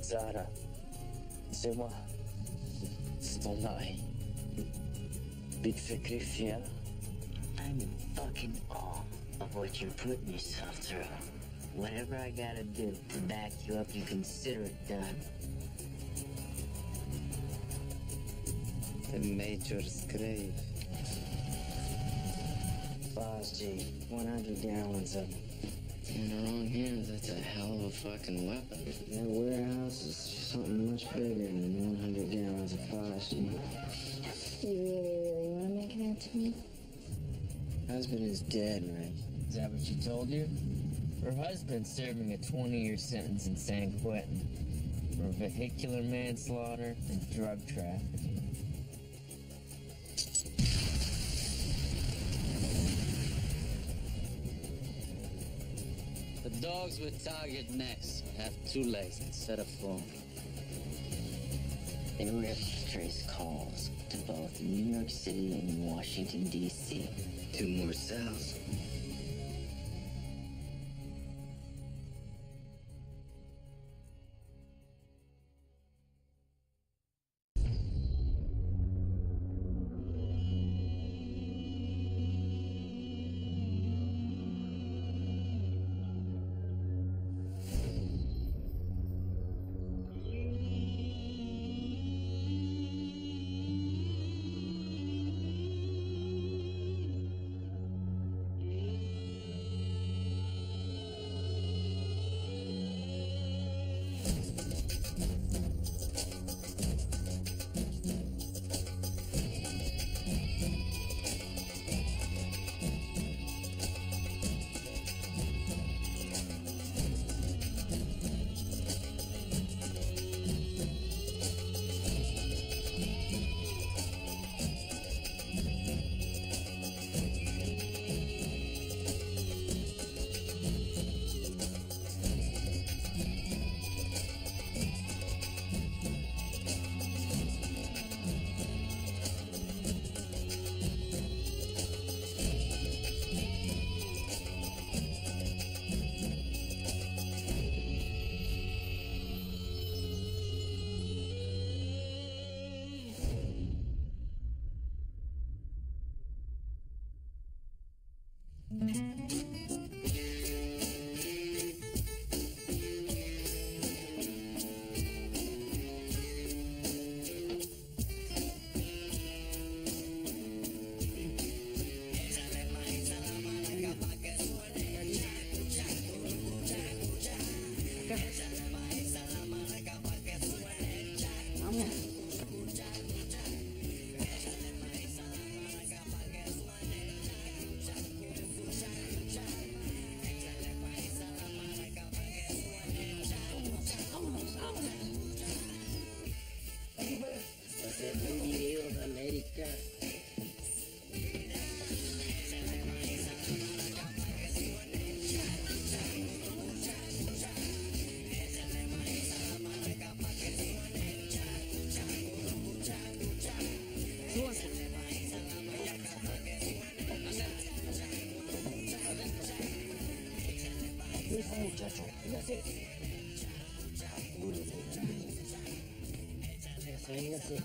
Zara, c'est moi. C'est ton mari. Big fier. I'm in fucking awe of what you're putting yourself through. Whatever I gotta do to back you up, you consider it done. The Major's grave. 5G, 100 gallons of it. In the wrong hands, that's a hell of a fucking weapon. That warehouse is something much bigger than 100 gallons of 5G. You really want to make that to me? Husband is dead, Ray. Is that what she told you? Her husband's serving a 20-year sentence in San Quentin for vehicular manslaughter and drug trafficking. The dogs with target necks have 2 legs instead of 4. They rip trace calls to both New York City and Washington, D.C. 2 more cells. Muchacho, véngase. Véngase.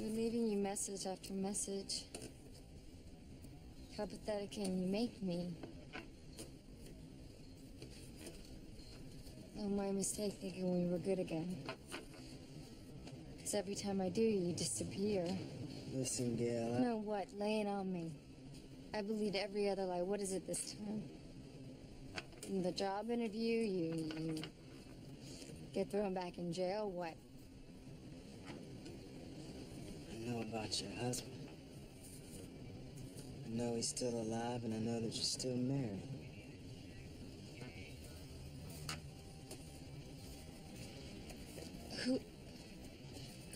You're leaving you message after message. How pathetic can you make me? Oh, my mistake thinking we were good again. Because every time I do, you disappear. Listen, Gail. No, what? Lay it on me. I believed every other lie. What is it this time? In the job interview, you get thrown back in jail? What? I know about your husband. I know he's still alive, and I know that you're still married.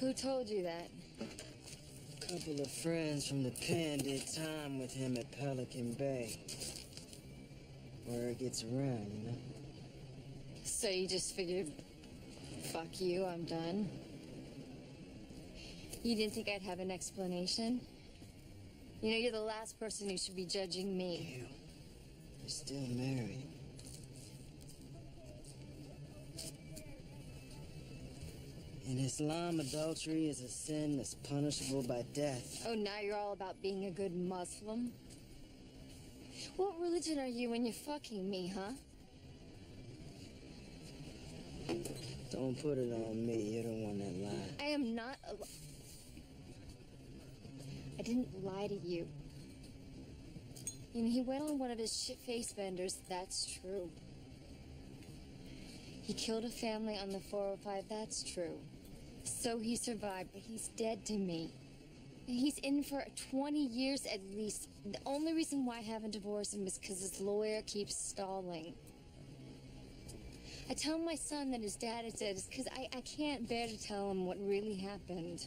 Who told you that? A couple of friends from the pen did time with him at Pelican Bay. Word gets around, you know? So you just figured, fuck you, I'm done? You didn't think I'd have an explanation? You know, you're the last person who should be judging me. You're still married. In Islam, adultery is a sin that's punishable by death. Oh, now you're all about being a good Muslim? What religion are you when you're fucking me, huh? Don't put it on me. You're the one that lied. I am not I didn't lie to you. You know, he went on one of his shit-faced benders, that's true. He killed a family on the 405, that's true. So he survived, but he's dead to me. And he's in for 20 years at least. The only reason why I haven't divorced him is because his lawyer keeps stalling. I tell my son that his dad is dead because I can't bear to tell him what really happened.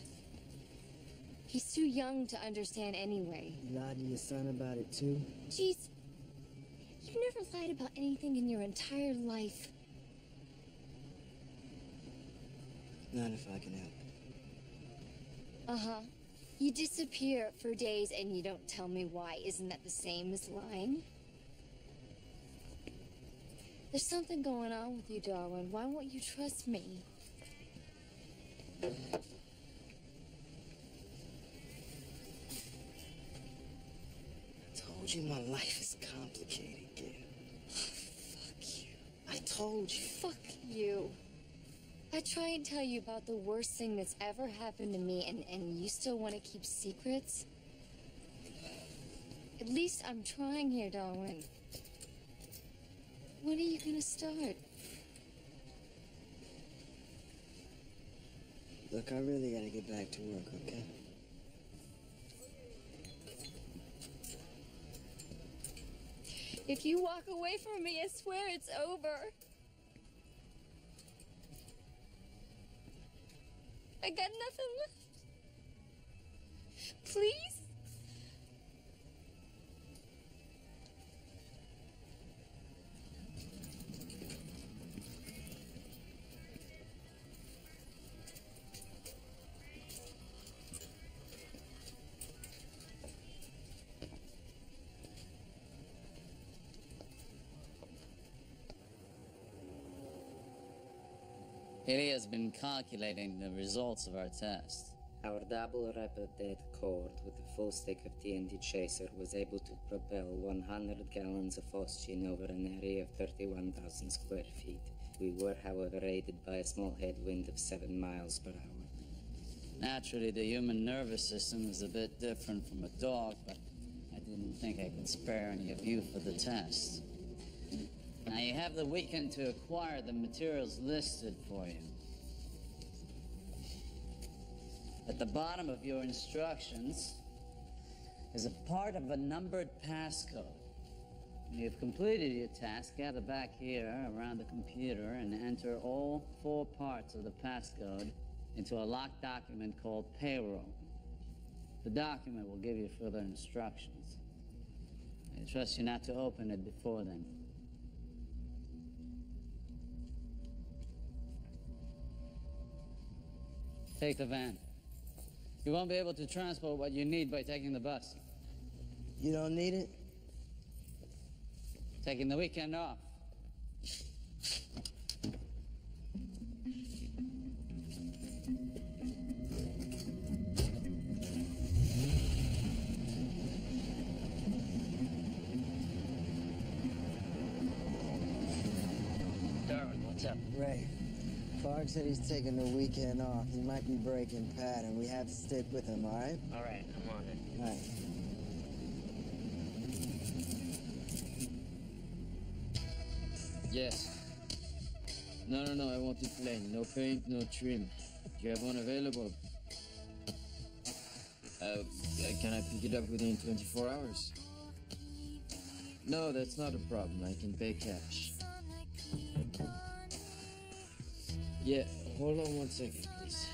He's too young to understand anyway. You lied to your son about it, too? Jeez, you never lied about anything in your entire life. Not if I can help it. Uh-huh. You disappear for days and you don't tell me why. Isn't that the same as lying? There's something going on with you, Darwin. Why won't you trust me? I told you my life is complicated, Gail. Fuck you. I told you. Fuck you. I try and tell you about the worst thing that's ever happened to me, and you still want to keep secrets? At least I'm trying here, Darwin. When are you gonna start? Look, I really gotta get back to work, okay? If you walk away from me, I swear it's over. I got nothing left. Please? Haley has been calculating the results of our test. Our double rapid cord with a full stick of TNT chaser was able to propel 100 gallons of oxygen over an area of 31,000 square feet. We were, however, aided by a small headwind of 7 miles per hour. Naturally, the human nervous system is a bit different from a dog, but I didn't think I could spare any of you for the test. Now, you have the weekend to acquire the materials listed for you. At the bottom of your instructions is a part of a numbered passcode. When you've completed your task, gather back here around the computer and enter all 4 parts of the passcode into a locked document called payroll. The document will give you further instructions. I trust you not to open it before then. Take the van. You won't be able to transport what you need by taking the bus. You don't need it? Taking the weekend off. Darwin, what's up? Ray, Clark said he's taking the weekend off. He might be breaking pattern. We have to stick with him, all right? All right, I'm on it. All right. Yes. No, I want it plain. No paint, no trim. Do you have one available? Can I pick it up within 24 hours? No, that's not a problem. I can pay cash. Yeah, hold on 1 second, please.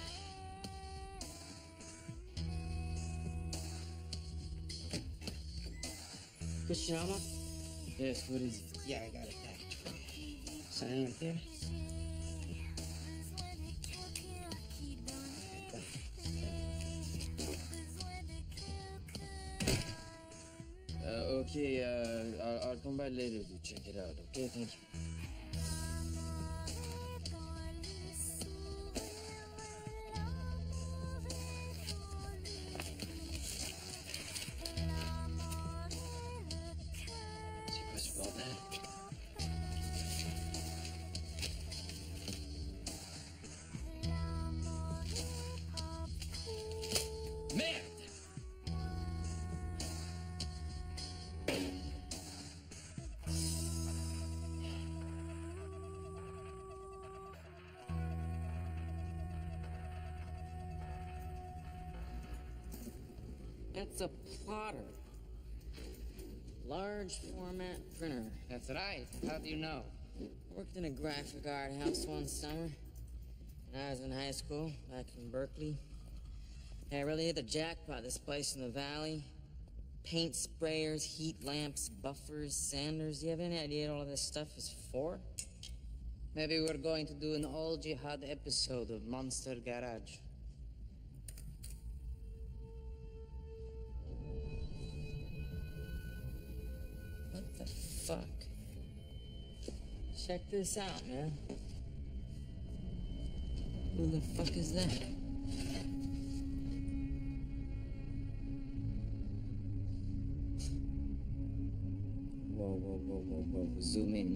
Cristiano? Yes, what is it? Yeah, I got it back. Sign right there. Okay, I'll come by later to check it out. Okay, thank you. See what's about that. Man! It's a plotter. Large format printer. That's right. How do you know? Worked in a graphic art house one summer when I was in high school back in Berkeley. I really hit the jackpot, this place in the valley. Paint sprayers, heat lamps, buffers, sanders. Do you have any idea what all this stuff is for? Maybe we're going to do an all jihad episode of Monster Garage. What the fuck? Check this out, man. Who the fuck is that? Whoa. Zoom in.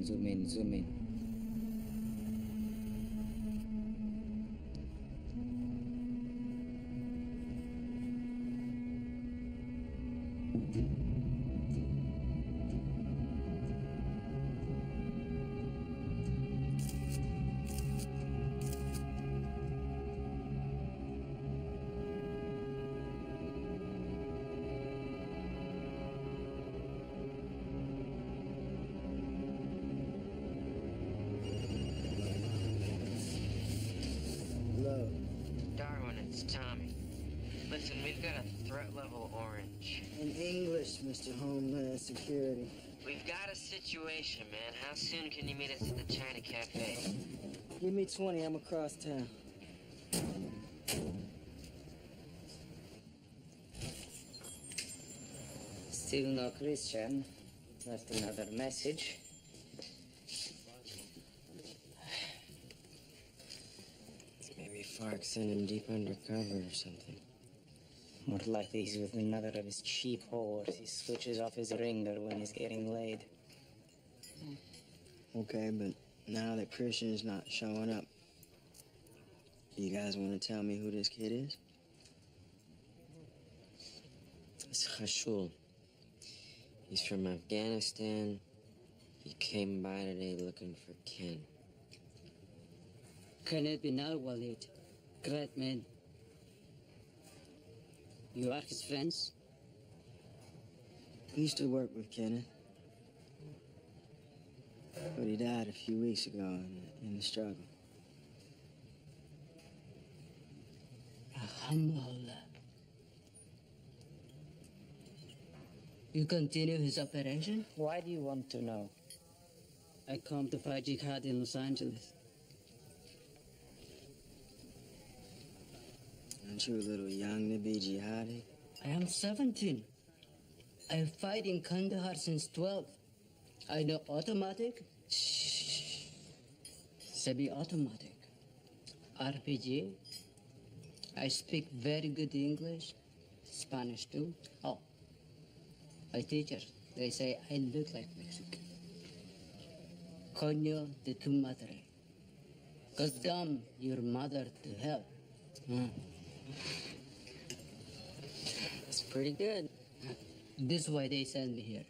Hello. Darwin, it's Tommy. Listen, we've got a threat level orange. In English, Mr. Homeland Security. We've got a situation, man. How soon can you meet us at the China Cafe? Give me 20, I'm across town. Still no Christian. Left another message. Maybe Fark sent him deep undercover or something. More likely he's with another of his cheap whores. He switches off his ringer when he's getting laid. Okay, but now that Christian's not showing up, do you guys want to tell me who this kid is? It's Khashul. He's from Afghanistan. He came by today looking for Ken. Can it be now, Walid? Great man. You are his friends? He used to work with Kenneth. But he died a few weeks ago in the struggle. Alhamdulillah. You continue his operation? Why do you want to know? I come to fight jihad in Los Angeles. Aren't you a little young to be jihadi? I am 17. I fight in Kandahar since 12. I know automatic, semi-automatic, RPG. I speak very good English, Spanish too. Oh, my teachers, they say I look like Mexican. Coño de tu madre. 'Cause dumb your mother to hell. Huh? It's pretty good. This is why they sent me here.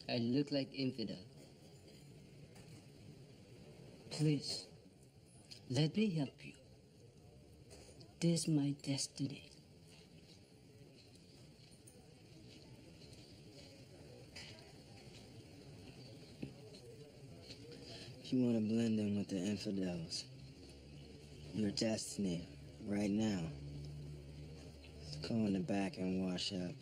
I look like infidel. Please, let me help you. This is my destiny. If you want to blend in with the infidels, your destiny, right now, is go in the back and wash up.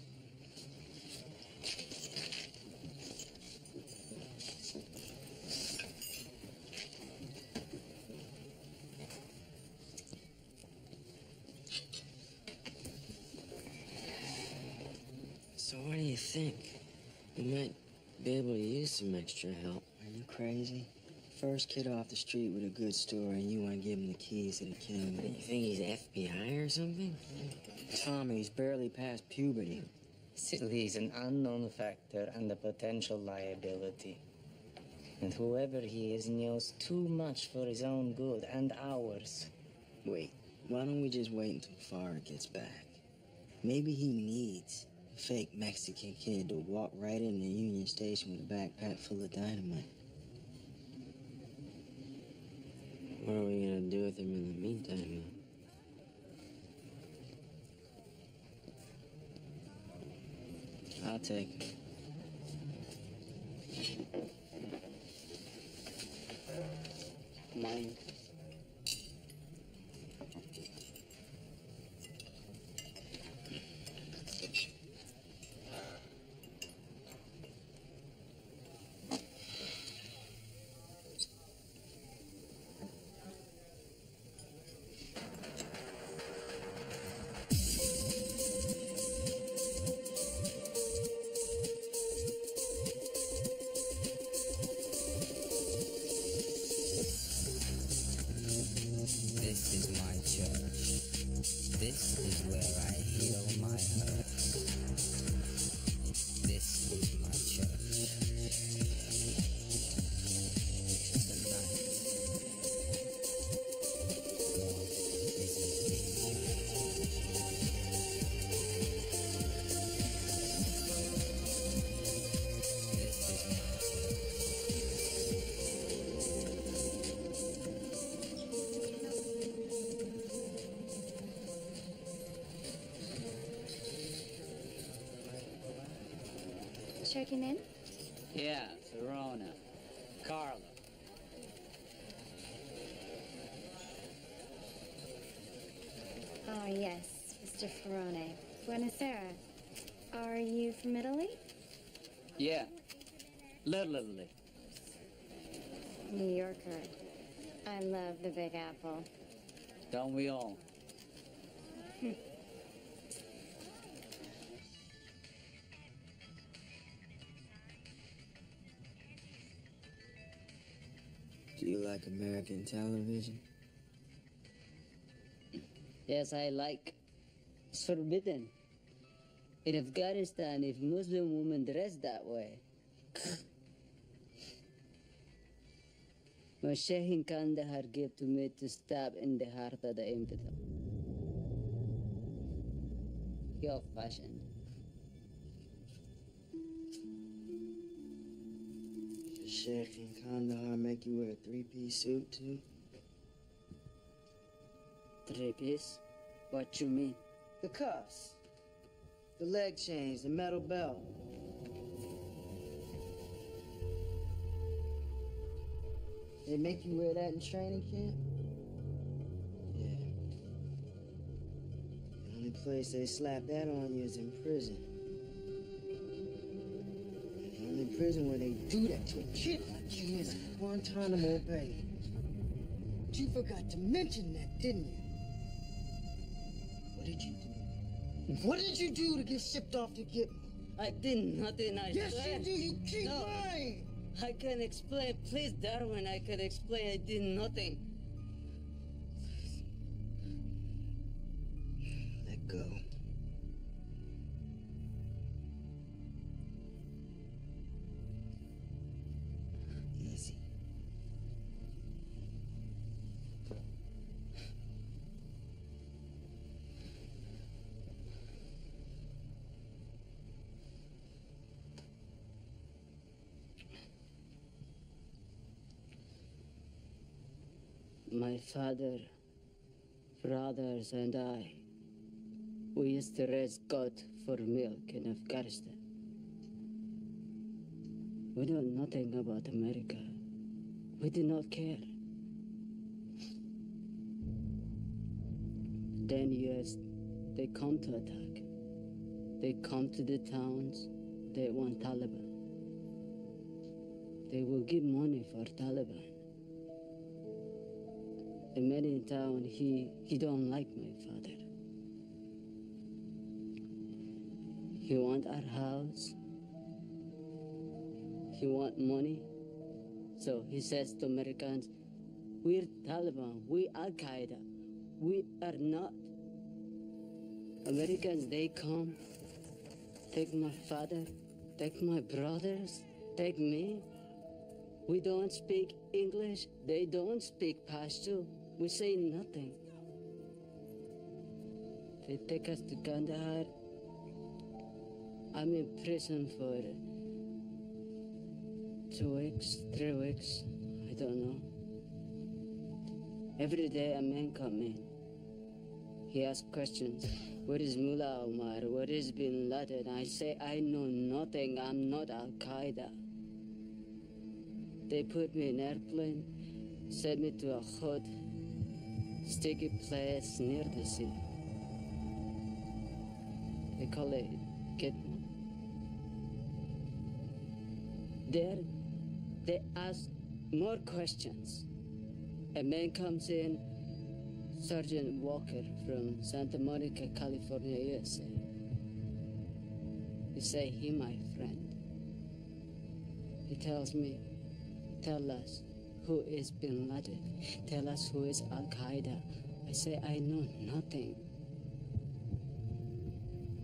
So what do you think? You might be able to use some extra help. Are you crazy? First kid off the street with a good story, and you want to give him the keys to the kingdom. You think he's FBI or something? Tommy's barely past puberty. Silly is an unknown factor and a potential liability. And whoever he is knows too much for his own good and ours. Wait, why don't we just wait until Farah gets back? Maybe he needs a fake Mexican kid to walk right into Union Station with a backpack full of dynamite. What are we gonna do with him in the meantime? I'll take him. Mine. This is my church. This is where I heal my hurts. This is my church. Tonight, God is with me. This is my Checking in? Yeah, Verona. Carla. Ah, yes, Mr. Ferrone. Buonasera. Are you from Italy? Yeah. Literally. New Yorker. I love the Big Apple. Don't we all? Do you like American television? Yes, I like. It's forbidden. In Afghanistan, if Muslim women dress that way, my Sheikh in Kandahar gave to me to stab in the heart of the infidel. Your fashion. Does Sheikh in Kandahar make you wear a three-piece suit, too? 3-piece? What you mean? The cuffs, the leg chains, the metal belt. They make you wear that in training camp? Yeah. The only place they slap that on you is in prison. And the only prison where they do that to a kid like you is Guantanamo Bay. But you forgot to mention that, didn't you? What did you do? What did you do to get shipped off to get me? I did nothing, I Yes, swear. you do. You keep No. lying. I can explain. Please, Darwin, I can explain. I did nothing. Let go. Easy. My father, brothers, and I, we used to raise goat for milk in Afghanistan. We know nothing about America. We do not care. Then US, they come to attack. They come to the towns. They want Taliban. They will give money for Taliban. The man in town, he don't like my father. He want our house. He want money. So he says to Americans, we're Taliban, we Al-Qaeda. We are not. Americans, they come, take my father, take my brothers, take me. We don't speak English, they don't speak Pashto. We say nothing. They take us to Kandahar. I'm in prison for 2 weeks, 3 weeks, I don't know. Every day a man come in. He asks questions. Where is Mullah Omar? Where is Bin Laden? I say, I know nothing. I'm not Al-Qaeda. They put me in an airplane, sent me to a hut, sticky place near the sea. They call it Gitmo. There, they ask more questions. A man comes in, Sergeant Walker from Santa Monica, California, USA. He say, he my friend. He tells me, tell us who is Bin Laden. Tell us who is Al-Qaeda. I say, I know nothing.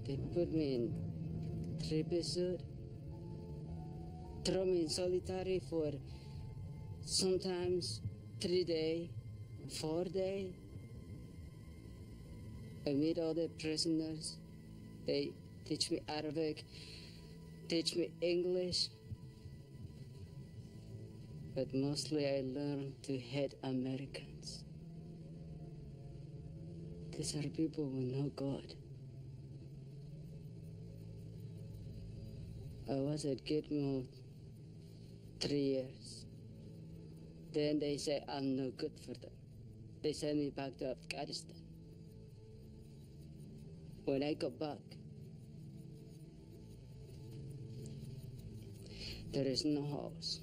They put me in 3-piece suit, throw me in solitary for sometimes 3 days, 4 days. I meet all the prisoners. They teach me Arabic, teach me English. But mostly I learned to hate Americans. These are people who know God. I was at Gitmo 3 years. Then they say I'm no good for them. They send me back to Afghanistan. When I go back, there is no house.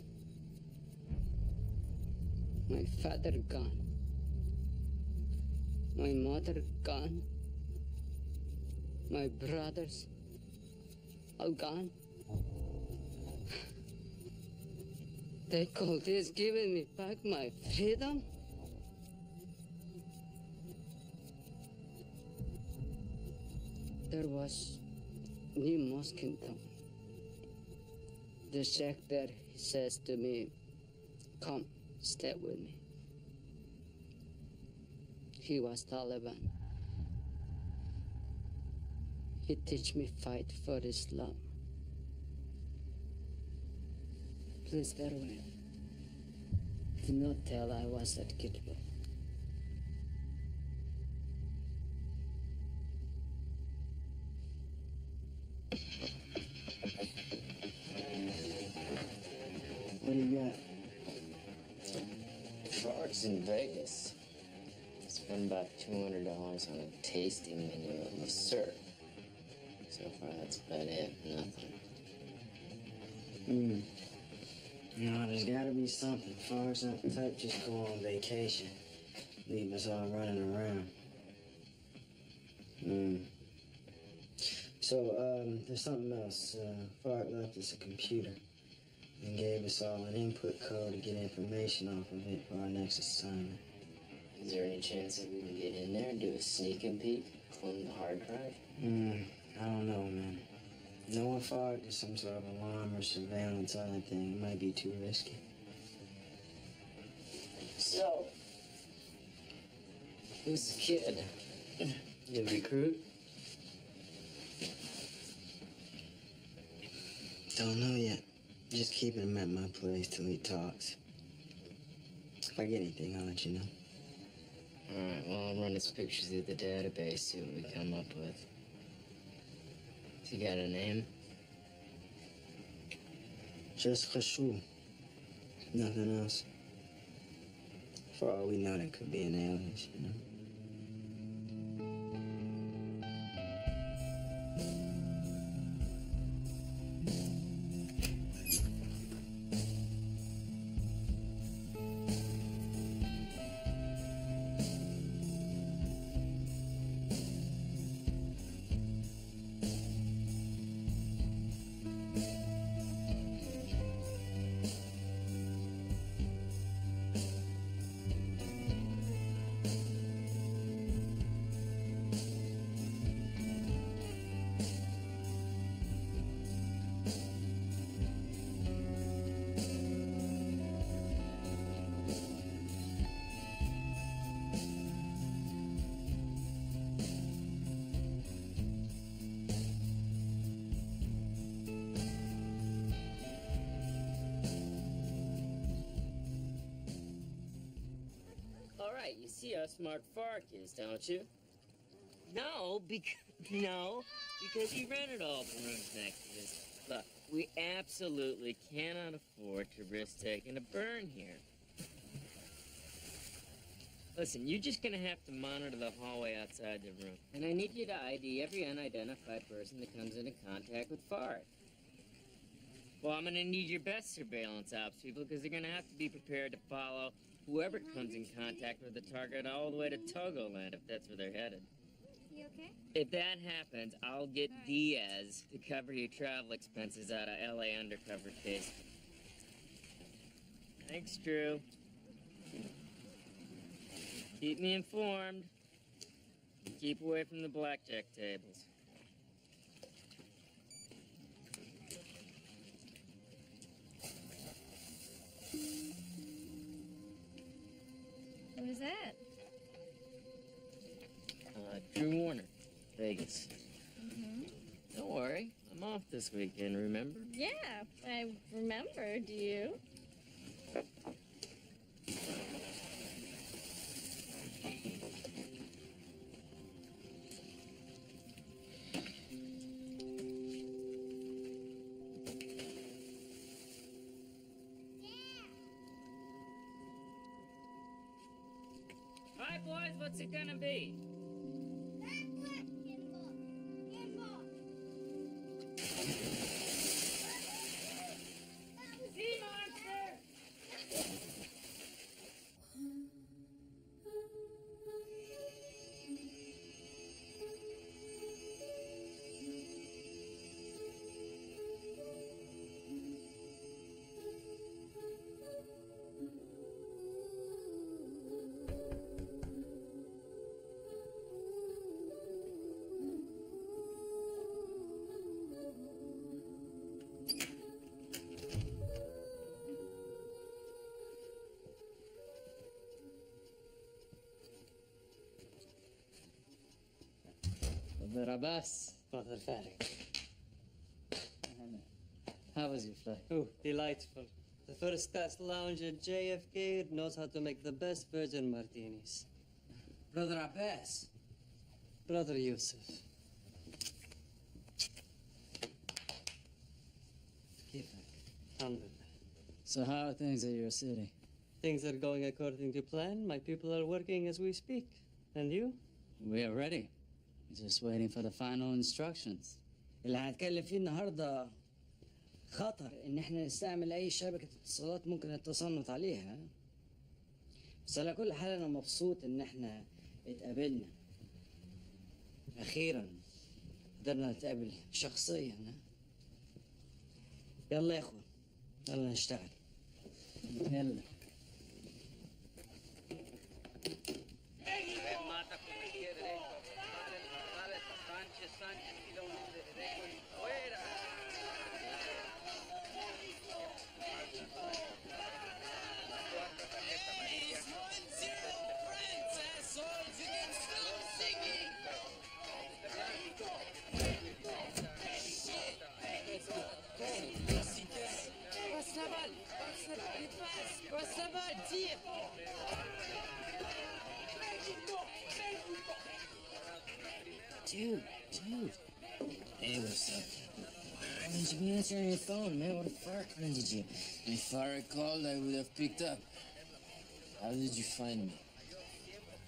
My father gone. My mother gone. My brothers all gone. They call this giving me back my freedom? There was new mosque in town. The sheikh there, he says to me, come, stay with me. He was Taliban. He teach me fight for Islam. Please farewell. Do not tell I was at Gitmo. What do you got? Frogs in Vegas. Spent about $200 on a tasting menu of syrup. So far, that's about it. Nothing. No, there's gotta be something. Frogs not the type just go on vacation. Leave us all running around. So, there's something else. Fark left us a computer and gave us all an input code to get information off of it for our next assignment. Is there any chance that we can get in there and do a sneak and peek, clone the hard drive? I don't know, man. Knowing Fark is some sort of alarm or surveillance other thing, it might be too risky. So, who's the kid? The recruit? Don't know yet. Just keeping him at my place till he talks. If I get anything, I'll let you know. Alright, well, I'll run his pictures through the database, see what we come up with. You got a name? Just Khashu. Nothing else. For all we know, that could be an alias, you know? Alright, you see how smart Fark is, don't you? No, because he rented all the rooms next to this. Look, we absolutely cannot afford to risk taking a burn here. Listen, you're just gonna have to monitor the hallway outside the room. And I need you to ID every unidentified person that comes into contact with Fark. Well, I'm gonna need your best surveillance ops people, because they're gonna have to be prepared to follow whoever comes in contact with the target all the way to Togoland, if that's where they're headed. You okay? If that happens, I'll get Diaz to cover your travel expenses out of LA undercover case. Thanks, Drew. Keep me informed. Keep away from the blackjack tables. What was that? Drew Warner, Vegas. Mm-hmm. Don't worry, I'm off this weekend, remember? Yeah, I remember. Do you? All right, boys, what's it gonna be? Sea monster! Brother Abbas. Brother Farid. How was your flight? Oh, delightful. The first class lounge at JFK knows how to make the best virgin martinis. Brother Abbas. Brother Yusuf. Alhamdulillah. So how are things at your city? Things are going according to plan. My people are working as we speak. And you? We are ready. Just waiting for the final instructions. اللي هنتكلم فيه النهارده خطر ان احنا نستعمل اي شبكه اتصالات ممكن التصنت عليها. بس على كل حال انا مبسوط ان احنا اتقابلنا. اخيرا قدرنا نتقابل شخصيا. يلا يا اخوان، يلا نشتغل. يلا. Quoi ça va, tire? Dude. Hey, what's up? Why didn't you be answering your phone, man? What the fuck? Why did you? If I recalled, I would have picked up. How did you find me?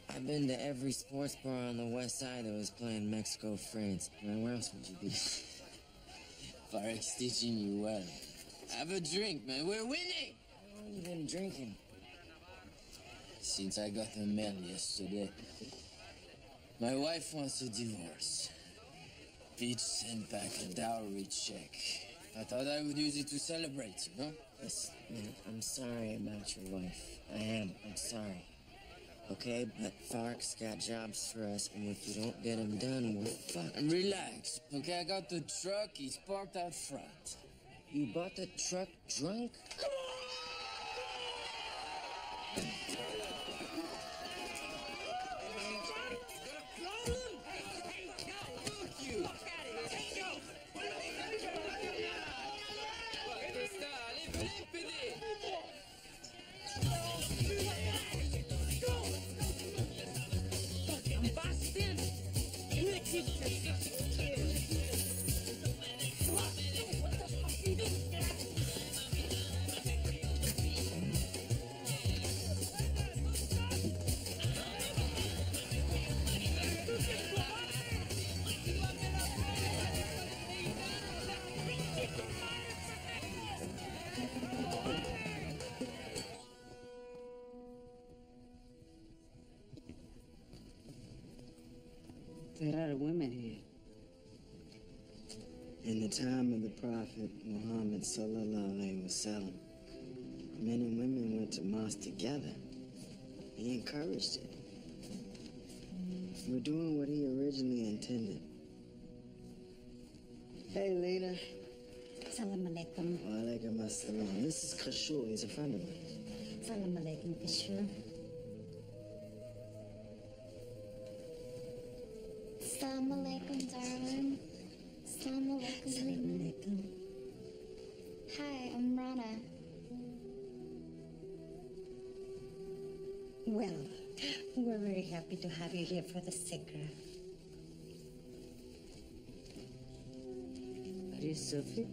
I've been to every sports bar on the west side that was playing Mexico-France. Man, where else would you be? Farek's teaching you well. Have a drink, man. We're winning! How long you been drinking? Since I got the mail yesterday. My wife wants a divorce. Each sent back a dowry check. I thought I would use it to celebrate, you know? Listen, man, I'm sorry about your wife. I am. I'm sorry. Okay, but Fark's got jobs for us, and if you don't get them done, we're fucked. And relax, okay? I got the truck. He's parked out front. You bought the truck drunk? There are women here. In the time of the Prophet Muhammad sallallahu alaihi wasallam, men and women went to mosque together. He encouraged it. We're doing what he originally intended. Hey, leader. Salam alaikum. Wa alaikum assalam. This is Kashul. He's a friend of mine. Salam alaikum, Kashur. Assalamu alaikum, darling. Assalamu alaikum. Salam alaikum. Hi, I'm Rana. Well, we're very happy to have you here for the Sikra. Are you Sufi?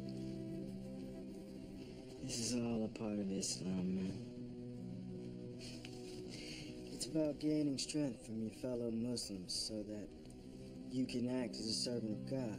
This is all a part of Islam, man. It's about gaining strength from your fellow Muslims so that you can act as a servant of God.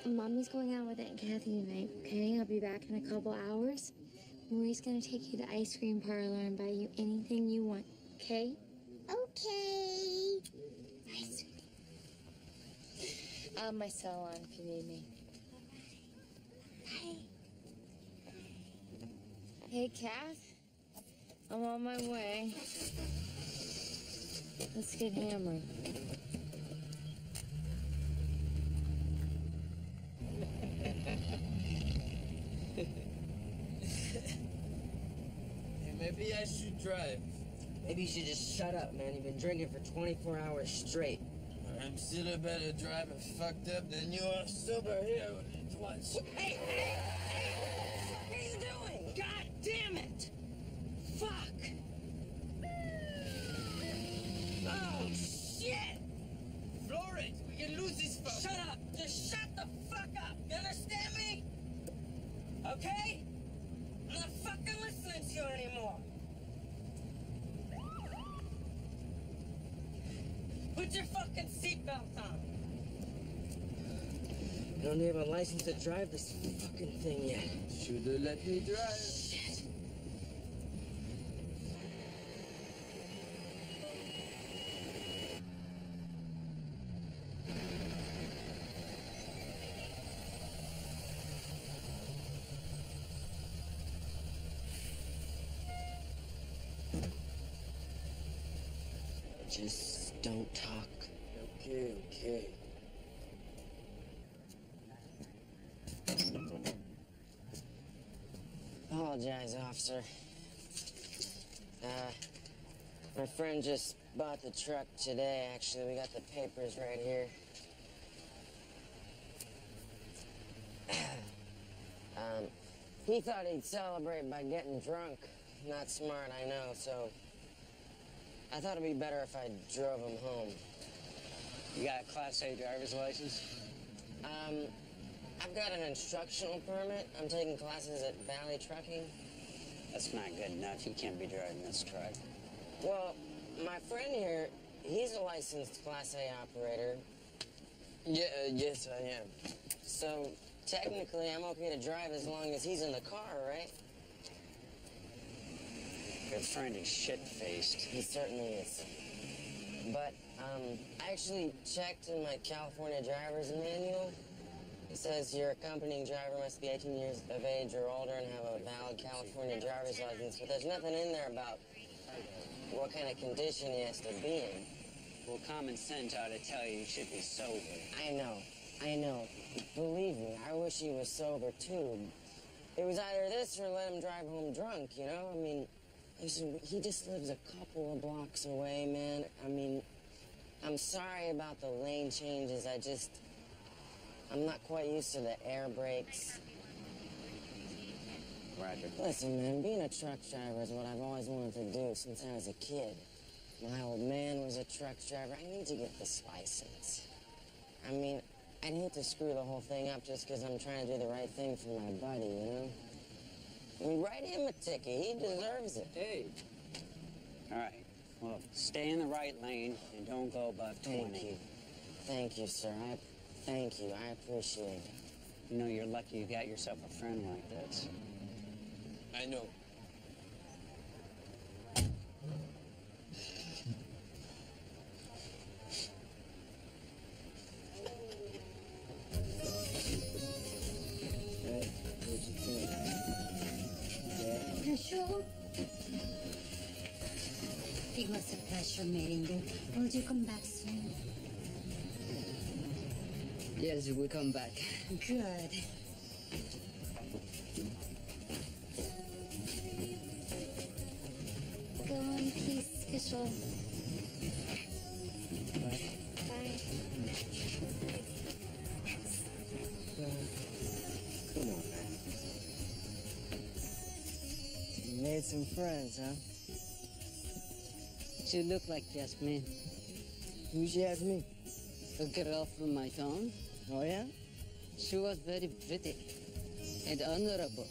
Mommy's going out with Aunt Kathy tonight, okay? I'll be back in a couple hours. Marie's gonna take you to the ice cream parlor and buy you anything you want, okay? Okay. Ice cream. I'll have my cell on if you need me. Bye. Hey, Kath. I'm on my way. Let's get hammered. maybe I should drive. Maybe you should just shut up, man. You've been drinking for 24 hours straight. I'm still a better driver fucked up than you are sober here twice. Hey, hey, hey! What are you doing? God damn it! Fuck! Oh, shit! Floor it! We can lose this fuck! Shut up! Just shut the fuck up! You understand me? Okay? I'm not fucking listening to you anymore. Put your fucking seatbelt on. I don't have a license to drive this fucking thing yet. Should've let me drive. Shit. Just don't talk. Okay, okay. Apologize, officer. My friend just bought the truck today, actually. We got the papers right here. He thought he'd celebrate by getting drunk. Not smart, I know, so I thought it'd be better if I drove him home. You got a Class A driver's license? I've got an instructional permit. I'm taking classes at Valley Trucking. That's not good enough. You can't be driving this truck. Well, my friend here, he's a licensed Class A operator. Yeah, yes, I am. So, technically, I'm okay to drive as long as he's in the car, right? Your friend is shit-faced. He certainly is. But, I actually checked in my California driver's manual. It says your accompanying driver must be 18 years of age or older and have a valid California driver's license, but there's nothing in there about what kind of condition he has to be in. Well, common sense ought to tell you should be sober. I know. Believe me, I wish he was sober, too. It was either this or let him drive home drunk, you know? I mean, listen, he just lives a couple of blocks away, man. I mean, I'm sorry about the lane changes. I'm not quite used to the air brakes. Roger. Listen, man, being a truck driver is what I've always wanted to do since I was a kid. My old man was a truck driver. I need to get this license. I mean, I'd hate to screw the whole thing up just because I'm trying to do the right thing for my buddy, you know? I mean, write him a ticket. He deserves it. Hey. All right. Well, stay in the right lane and don't go above 20. Thank you, sir. Thank you. I appreciate it. You know, you're lucky you got yourself a friend like this. I know. What'd you think? You sure? It was a pleasure meeting you. Will you come back soon? Yes, we come back. Good. Go in peace, Kishel. Bye. Come on, man. You made some friends, huh? She looked like Jasmine, Who's Yasmin? a girl from my town. Oh, yeah? She was very pretty and honorable.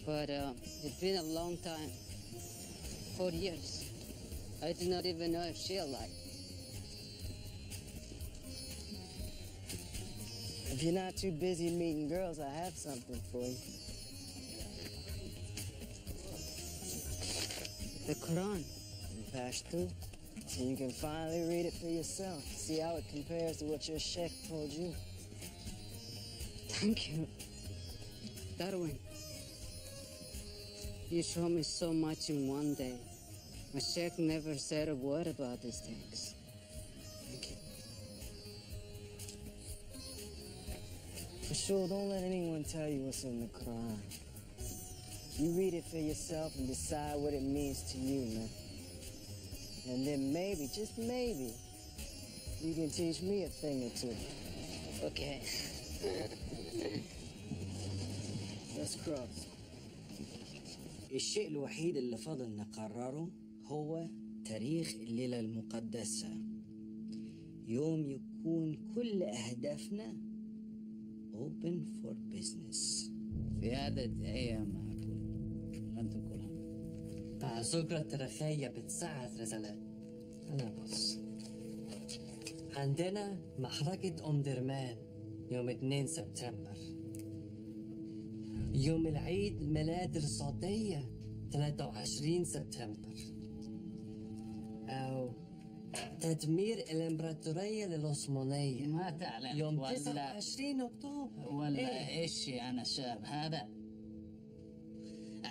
But it's been a long time. 4 years. I do not even know if she's alive. If you're not too busy meeting girls, I have something for you. The Quran. Pashto, so you can finally read it for yourself. See how it compares to what your sheikh told you. Thank you. Darwin. You showed me so much in one day. My sheikh never said a word about these things. Thank you. For sure, don't let anyone tell you what's in the Quran. You read it for yourself and decide what it means to you, man. And then maybe, just maybe, you can teach me a thing or two. Okay. Let's cross. الشيء الوحيد اللي فضل نقرره هو تاريخ الليلة المقدسة. يوم يكون كل أهدافنا open for business. في عدة أيام أقول لن تقولها. سكرة الرخية بتساعد رزلات. أنا بص، عندنا محرقة أم درمان يوم 2 سبتمبر. يوم العيد ميلاد الصوتية 23 سبتمبر. أو تدمير الإمبراطورية العثمانية ما تعلم يوم ولا 29 أكتوبر. ولا إشي أنا شاب هذا.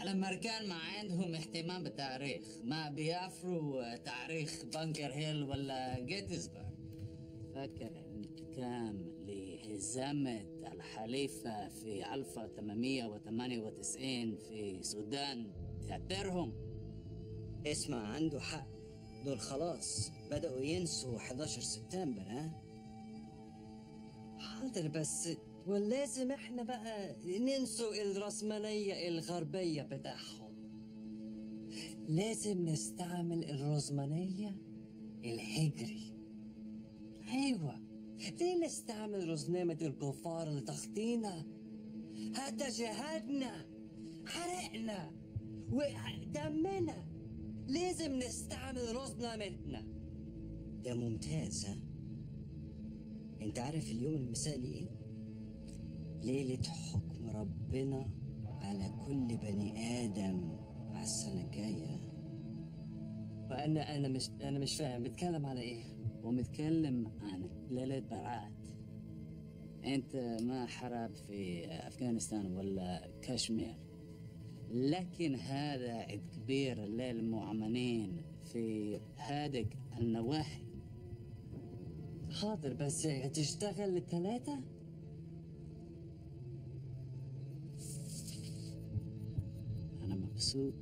الأمريكان ما عندهم اهتمام بالتاريخ، ما بيعرفوا تاريخ بانكر هيل ولا جيتسبرغ. فاكر الانتقام لهزيمة الحليفة في 1898 في السودان تعتبرهم؟ اسمع، عنده حق. دول خلاص بدأوا ينسوا 11 سبتمبر، ها؟ حاضر، بس ولازم احنا بقى ننسوا الرأسمالية الغربية بتاعهم. لازم نستعمل الرأسمالية الهجري. ايوه، ليه نستعمل رزنامة الكفار لتخطينا؟ هذا جهادنا، حرقنا ودمنا. لازم نستعمل رزنامتنا. ده ممتاز، ها؟ انت عارف اليوم المثالي ايه؟ ليلة حكم ربنا على كل بني آدم على السنة الجاية. وأنا مش فاهم بتكلم على إيه؟ ومتكلم عن ليلة براءة. أنت ما حرب في أفغانستان ولا كشمير، لكن هذا عيد كبير للمؤمنين في هذه النواحي. حاضر، بس هتشتغل الثلاثة؟ أنا مبسوط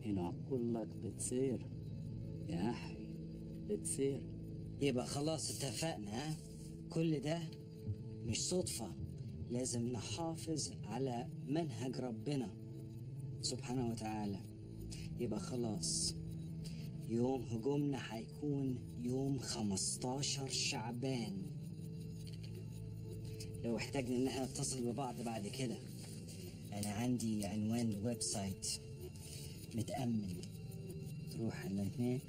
إنه أقول لك بتصير يا أخي، بتصير. يبقى خلاص اتفقنا، ها؟ كل ده مش صدفة. لازم نحافظ على منهج ربنا سبحانه وتعالى. يبقى خلاص يوم هجومنا هيكون يوم 15 شعبان. لو احتاجنا ان احنا نتصل ببعض بعد كده، انا عندي عنوان ويب سايت متأمن. تروح هناك،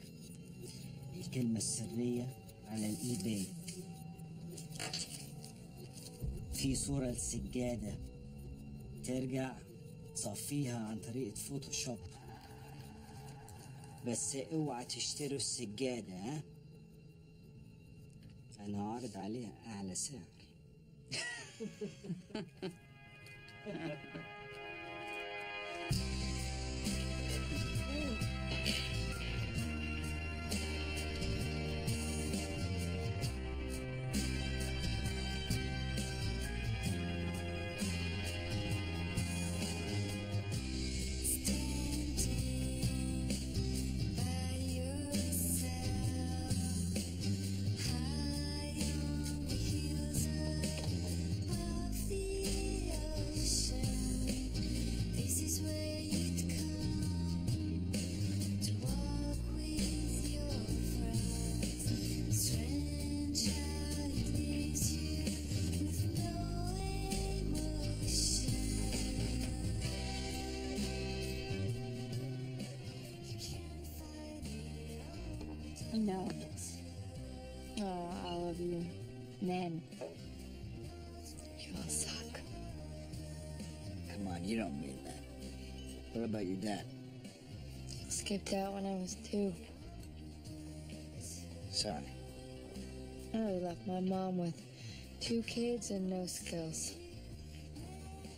الكلمة السرية على الاي باي، في صورة السجادة، ترجع تصفيها عن طريقة فوتوشوب. بس اوعى تشتروا السجادة، ها؟ انا عارض عليها اعلى سعر. No. Oh, all of you. Men. You all suck. Come on, you don't mean that. What about your dad? Skipped out when I was 2. Sorry. I really left my mom with 2 kids and no skills.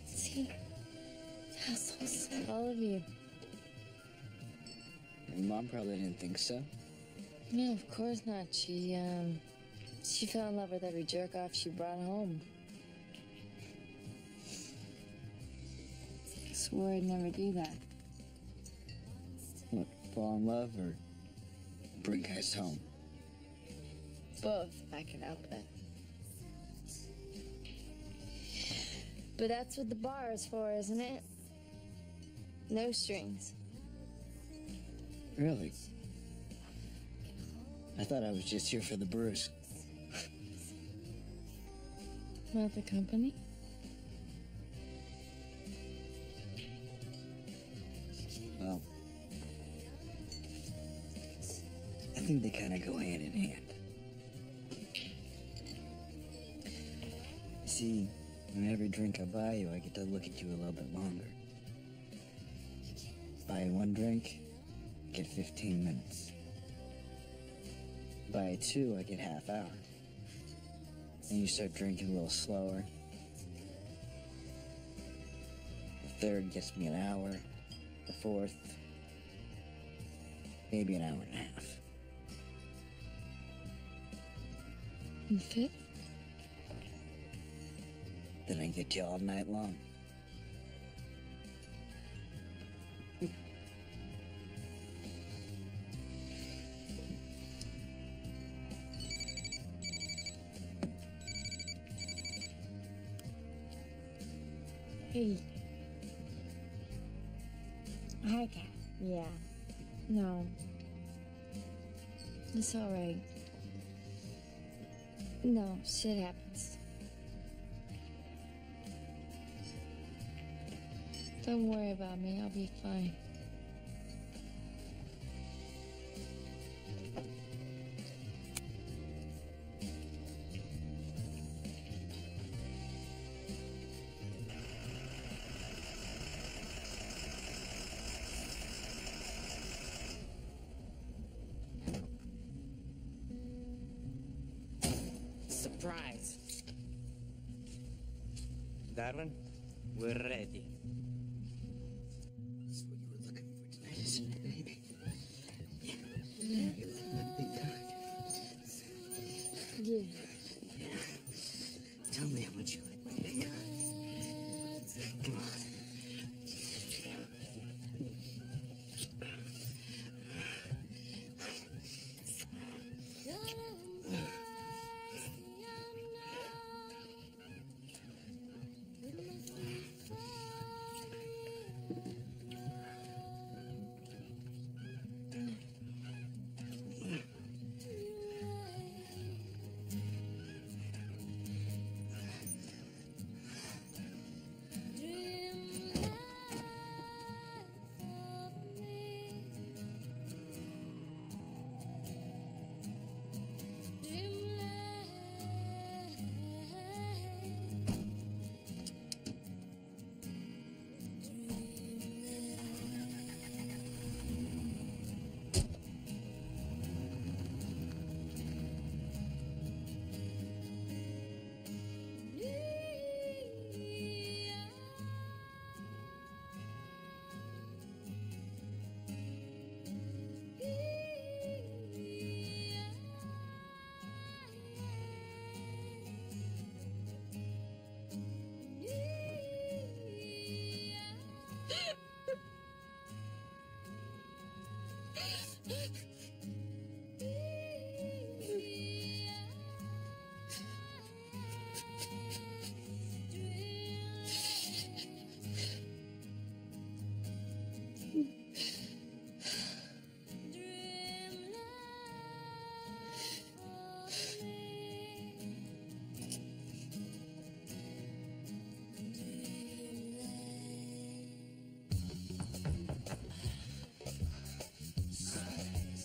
See? Assholes. All of you. Your mom probably didn't think so. No, of course not. She fell in love with every jerk-off she brought home. Swore I'd never do that. What, fall in love or bring guys home? Both, if I can help it. But that's what the bar is for, isn't it? No strings. Really? I thought I was just here for the brews. Not the company? Well, I think they kind of go hand in hand. See, when every drink I buy you, I get to look at you a little bit longer. Buy you one drink, get 15 minutes. Buy you two, I get half hour. Then you start drinking a little slower. The third gets me an hour. The fourth, maybe an hour and a half. And fifth? Then I get you all night long. Hey. Hi, Kat. Yeah. No. It's all right. No, shit happens. Don't worry about me. I'll be fine. Surprise! Darwin, we're ready. That's what you were looking for tonight, isn't it, baby? Yeah. You like my big cock? Yeah. Yeah. Tell me how much you like my big cock. Come on.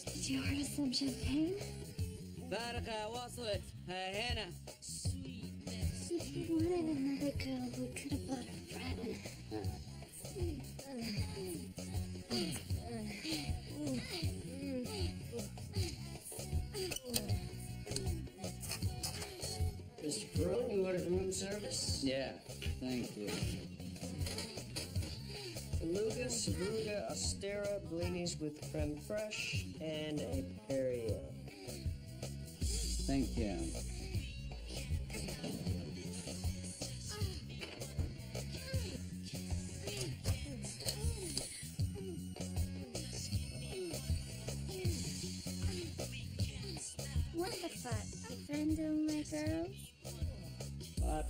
Did you order some champagne? فارقة وصلت هنا. If you wanted another girl, we could have bought a friend. Mr. Perone, you ordered room service? Yeah, thank you. Beluga, Sabruga, Astera, blinis with creme fraiche, and a Perrier. Thank you.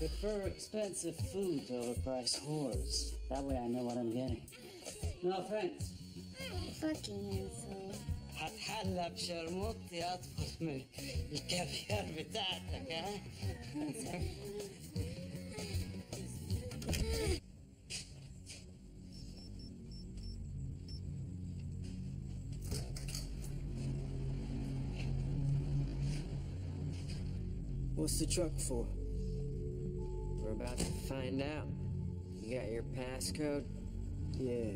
prefer expensive food to overpriced whores. That way I know what I'm getting. No offense. Fucking asshole. هتحلى بشرموطتي أدخل من الكافيار بتاعتك ها؟ What's the truck for? We're about to find out. You got your passcode? Yeah.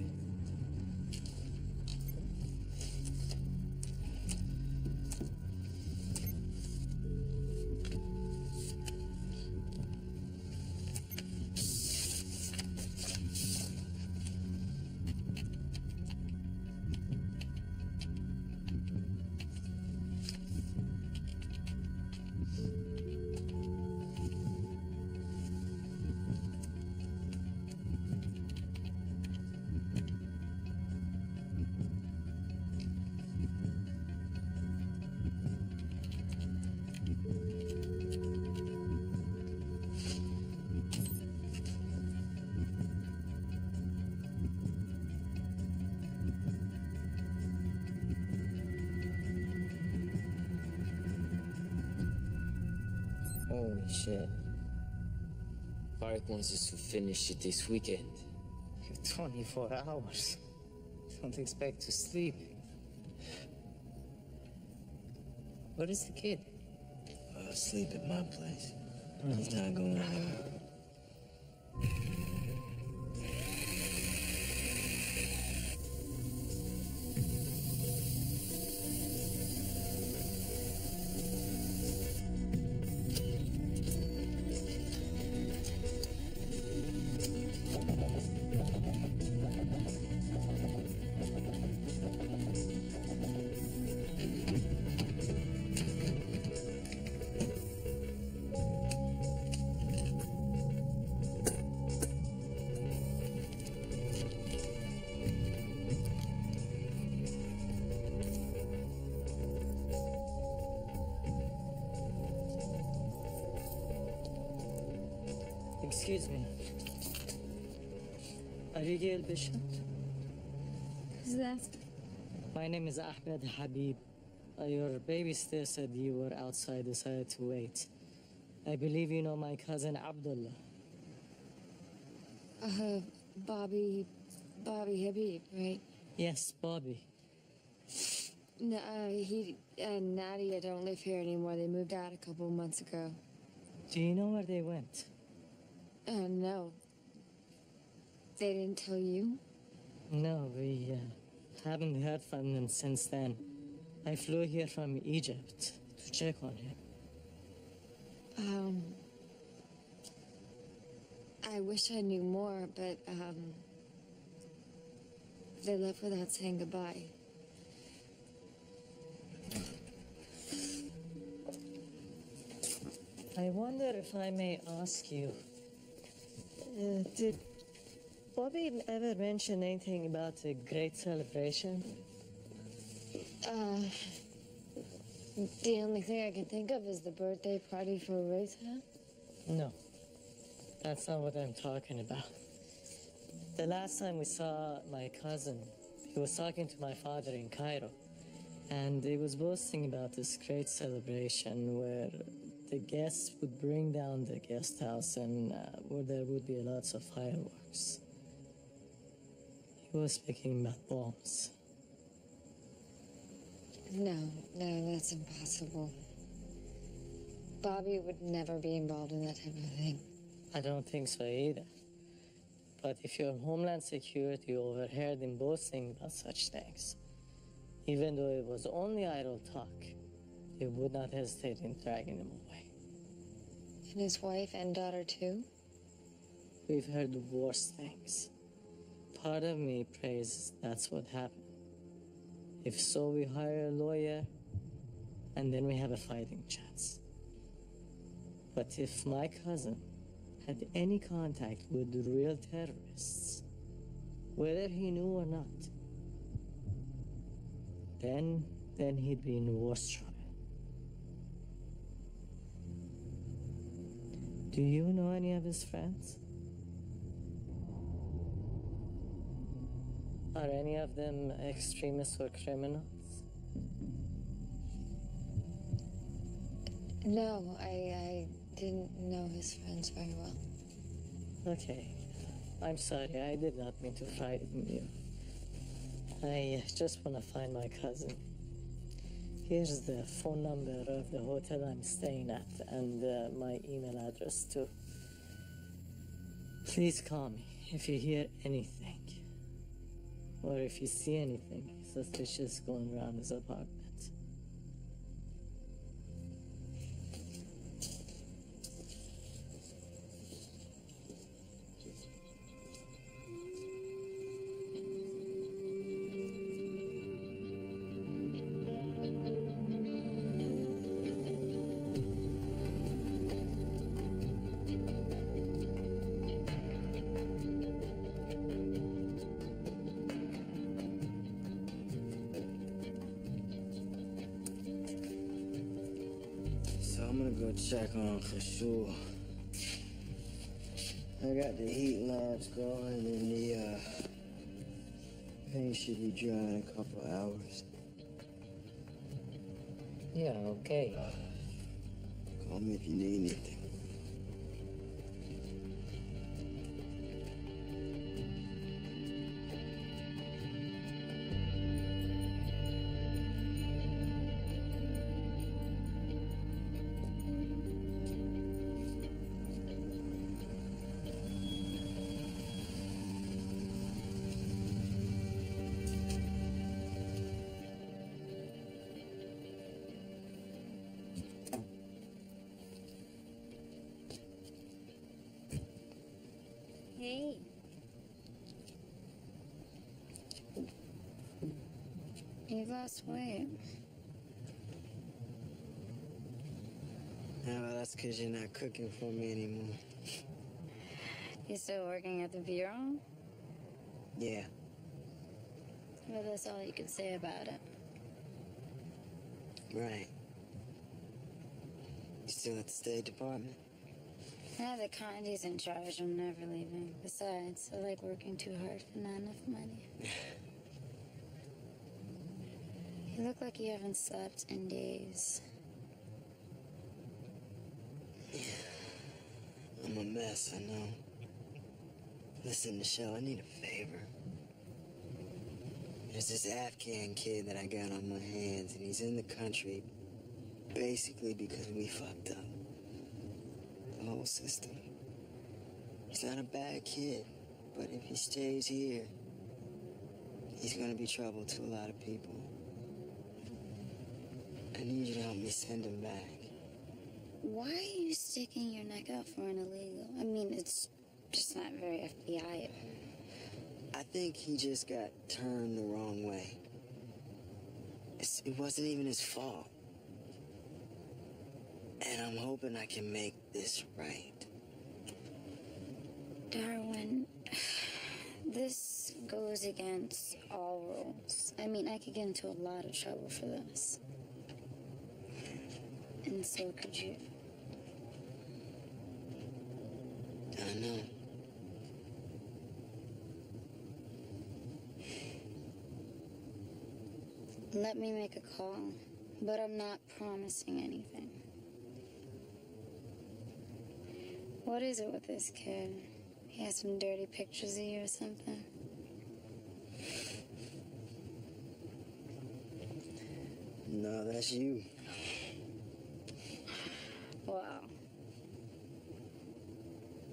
Holy shit. Park wants us to finish it this weekend. You have 24 hours. Don't expect to sleep. What is the kid? Sleep at my place. He's not going anywhere. Excuse me. Ariel Bishop? Who's that? My name is Ahmed Habib. Your babysitter said you were outside, decided to wait. I believe you know my cousin Abdullah. Bobby Habib, right? Yes, Bobby. No, he and Nadia don't live here anymore. They moved out a couple months ago. Do you know where they went? No. They didn't tell you? No, we haven't heard from them since then. I flew here from Egypt to check on him. I wish I knew more, but, they left without saying goodbye. I wonder if I may ask you, did Bobby ever mention anything about a great celebration? The only thing I can think of is the birthday party for Rita. No, that's not what I'm talking about. The last time we saw my cousin, he was talking to my father in Cairo, and he was boasting about this great celebration where the guests would bring down the guest house and where there would be lots of fireworks. He was speaking about bombs. No, that's impossible. Bobby would never be involved in that type of thing. I don't think so either. But if your Homeland Security overheard him boasting about such things, even though it was only idle talk, they would not hesitate in dragging him away. And his wife and daughter, too? We've heard worse things. Part of me prays that's what happened. If so, we hire a lawyer, and then we have a fighting chance. But if my cousin had any contact with the real terrorists, whether he knew or not, then he'd be in worse trouble. Do you know any of his friends? Are any of them extremists or criminals? No, I didn't know his friends very well. Okay. I'm sorry, I did not mean to frighten you. I just want to find my cousin. Here's the phone number of the hotel I'm staying at and my email address too. Please call me if you hear anything. Or if you see anything suspicious going around his apartment. So I'm gonna go check on Khashul. I got the heat lamps going and the paint should be dry in a couple hours. Yeah, okay. Call me if you need anything. Hey. You've lost weight. Yeah, well, that's because you're not cooking for me anymore. You still working at the bureau? Yeah. Well, that's all you could say about it. Right. You still at the State Department? Yeah, the Condi's in charge. I'm never leaving. Besides, I like working too hard for not enough money. You look like you haven't slept in days. Yeah. I'm a mess, I know. Listen, Michelle, I need a favor. There's this Afghan kid that I got on my hands, and he's in the country basically because we fucked up. The whole system. He's not a bad kid, but if he stays here, he's gonna be trouble to a lot of people. I need you to help me send him back. Why are you sticking your neck out for an illegal? I mean, it's just not very FBI. I think he just got turned the wrong way. It wasn't even his fault. And I'm hoping I can make this right. Darwin, this goes against all rules. I mean, I could get into a lot of trouble for this. And so could you. I know. Let me make a call, but I'm not promising anything. What is it with this kid? He has some dirty pictures of you or something? No, that's you. Wow.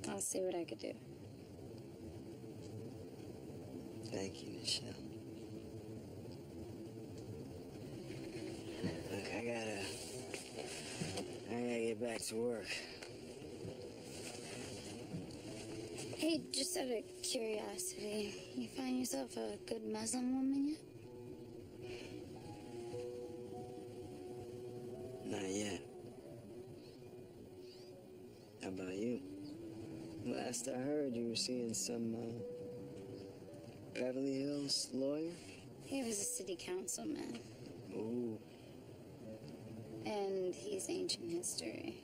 I'll see what I could do. Thank you, Michelle. Look, I gotta get back to work. Hey, just out of curiosity, you find yourself a good Muslim woman yet? Not yet. How about you? Last I heard, you were seeing some, Beverly Hills lawyer? He was a city councilman. Ooh. And he's ancient history.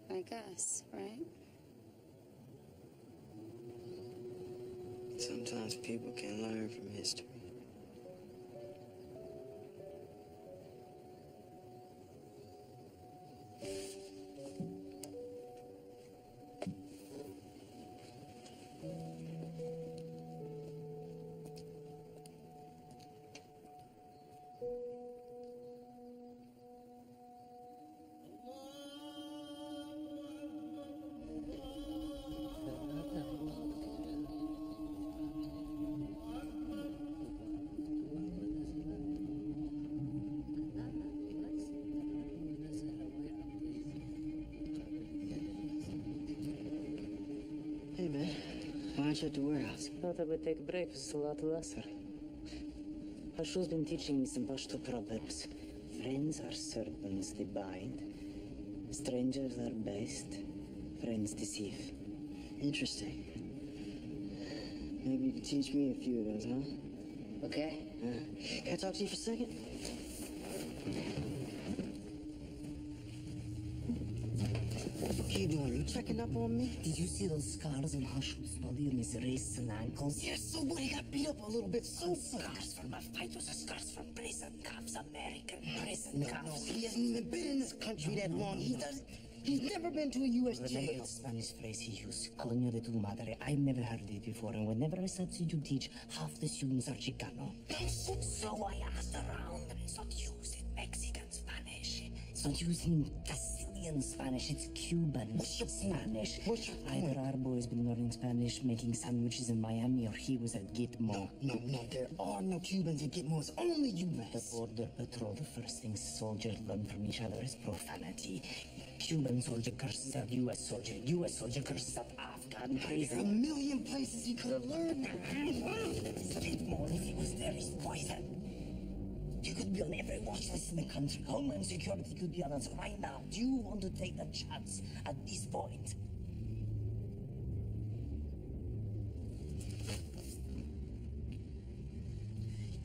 I guess, right? Sometimes people can learn from history. Hey, man. Why aren't you at the warehouse? Thought I would take a break. It's a lot lesser. Hashu's been teaching me some Pashto proverbs. Friends are serpents they bind. Strangers are best. Friends deceive. Interesting. Maybe you could teach me a few of those, huh? Okay. Can I talk to you for a second? What are you doing? You checking up on me? Did you see those scars on Hashu's body and his wrists and ankles? Yes, so what? He got beat up a little bit. So Scars from a fight, those are scars from prison cuffs, American prison No, cuffs. he hasn't even been in this country that long. He's never been to a U.S. Remember jail. the Spanish phrase he used, coño de tu madre? I've never heard it before, and whenever I substitute teach, half the students are Chicano. So I asked around, and it's not used in Mexican Spanish. It's not used in Castilian Spanish, it's Cuban Spanish. Either our boy's been learning Spanish, making sandwiches in Miami, or he was at Gitmo. No, there are no Cubans at Gitmo. It's only The U.S. border patrol, the first thing soldiers learn from each other is profanity. Cuban soldier curses out U.S. soldier. U.S. soldier curses out Afghan There's a prison. million places he could have learned. More if he was there, he's poison. You could be on every watch list in the country. Homeland Security could be on us right now. Do you want to take the chance at this point?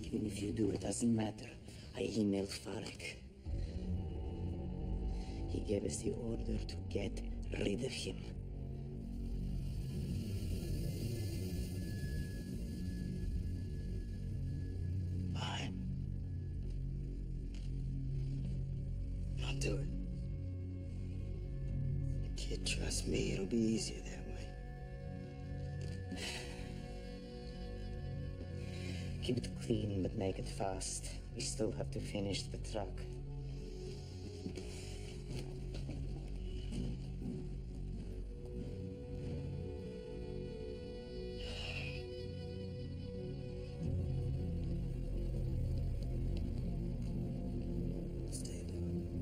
Even if you do, it doesn't matter. I emailed Farek. He gave us the order to get rid of him. Fine. I'll do it. Kid, trust me, it'll be easier that way. Keep it clean, but make it fast. We still have to finish the truck. Stay down.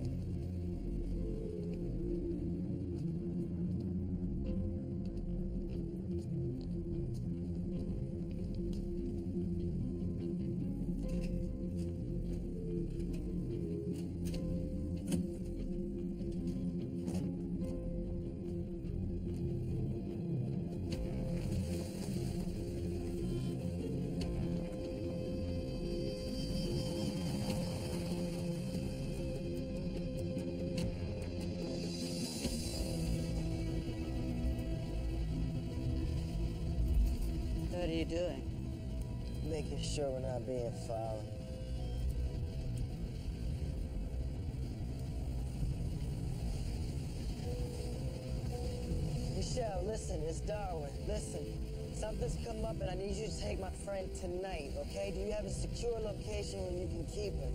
What are you doing? Making sure we're not being followed. Michelle, listen, it's Darwin. Listen, something's come up and I need you to take my friend tonight, okay? Do you have a secure location where you can keep him?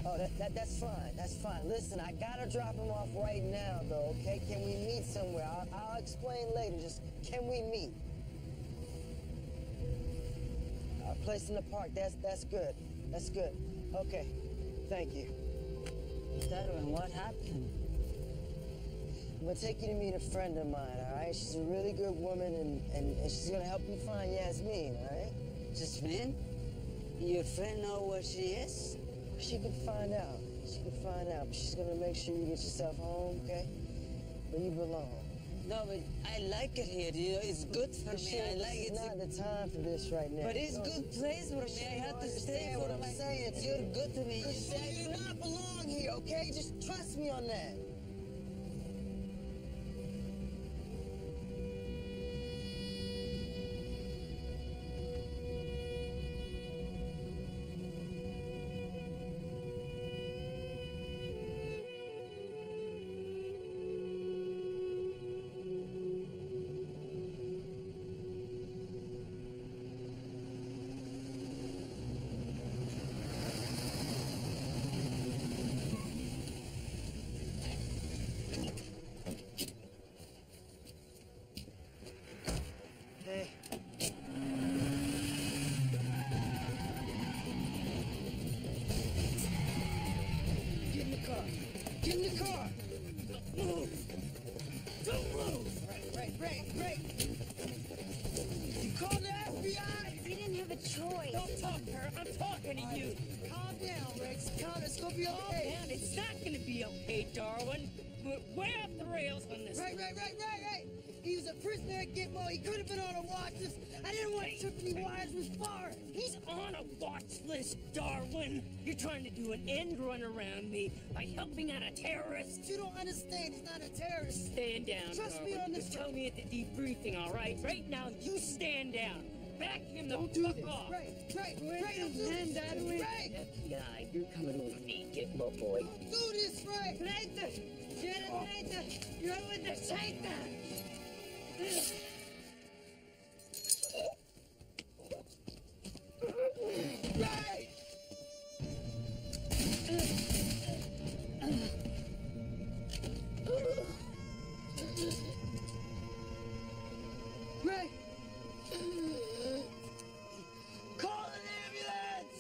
Oh, that's fine, that's fine. Listen, I gotta drop him off right now, though, okay? Can we meet somewhere? I'll explain later, just can we meet? A place in the park, that's good. That's good. Okay, thank you. Darwin, what happened? I'm gonna take you to meet a friend of mine, all right? She's a really good woman, and she's gonna help you find Yasmin, all right? Jasmine? Your friend know where she is? She can find out. She can find out, but she's gonna make sure you get yourself home, okay? Where you belong. No, but I like it here. You know, it's good for me. I like it. It's not the time for this right now. But it's a good place for me. I have to stay for what I'm saying. You're good to me. You do not belong here, okay? Just trust me on that. choice. Don't talk to her. I'm talking to you. Calm down, Rex. Calm. It's gonna be okay. Calm down. It's not gonna be okay, Darwin. We're way off the rails on this. Right. He was a prisoner at Gitmo. He could have been on a watch list. I didn't want Tiffany Wires was far. He's on a watch list, Darwin. You're trying to do an end run around me by helping out a terrorist. You don't understand. He's not a terrorist. Stand down, Trust Darwin. Me on this. Just tell me at the debriefing, all right? Right now, you stand down. Back him the fuck off. Right. Don't do this. Right. FBI, you're coming with me, Gitmo boy. Don't do this, right. Later. Get it later. You're with the Satan. Right! Right! Call an ambulance!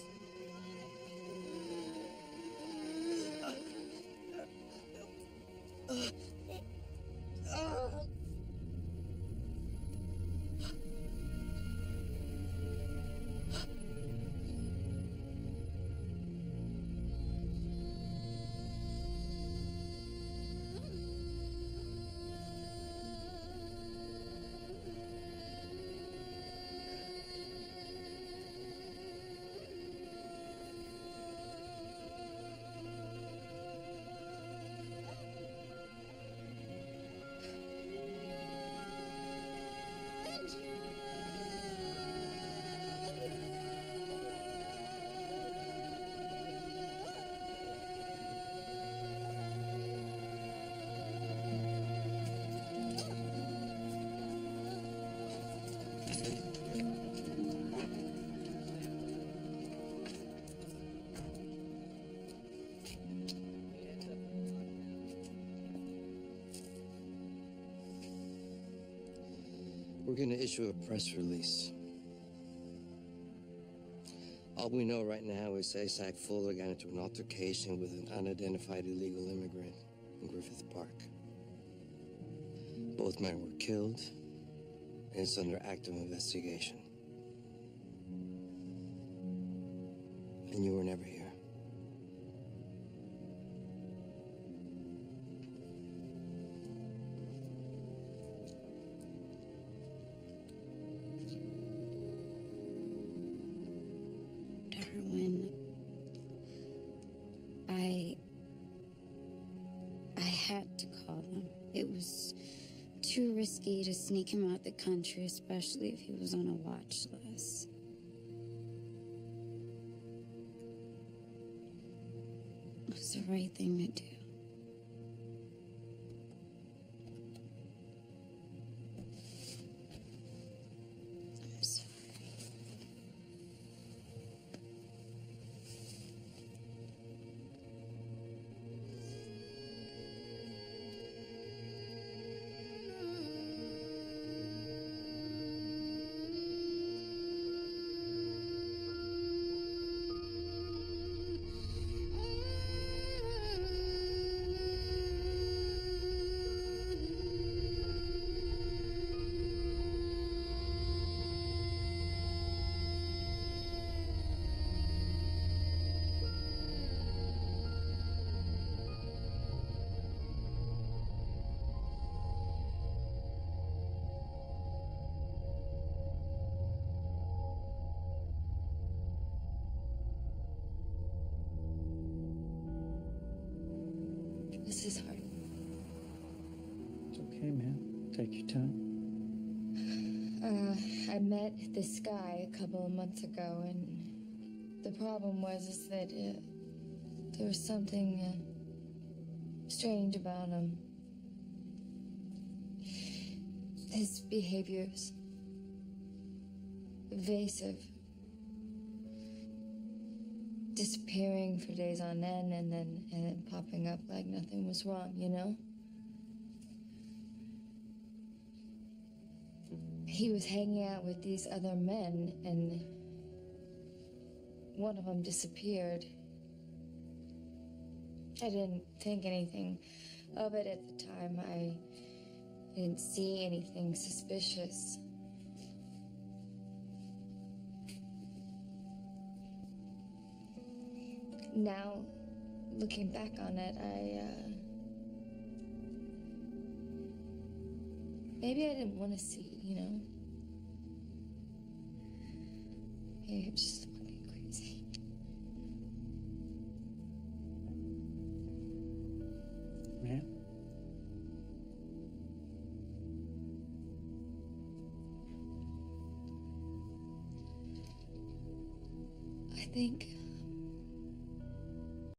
We're going to issue a press release. All we know right now is ASAC Fuller got into an altercation with an unidentified illegal immigrant in Griffith Park. Both men were killed, and it's under active investigation. And you were never here. Darwin, I had to call them. It was too risky to sneak him out the country, especially if he was on a watch list. It was the right thing to do. I'm sorry. This is hard. It's okay, man. Take your time. I met this guy a couple of months ago, and the problem was that there was something strange about him. His behavior's evasive. Disappearing for days on end and then popping up like nothing was wrong, you know? He was hanging out with these other men, and one of them disappeared. I didn't think anything of it at the time. I didn't see anything suspicious. Now, looking back on it, maybe I didn't want to see, you know? Maybe I'm just fucking crazy. Man? I think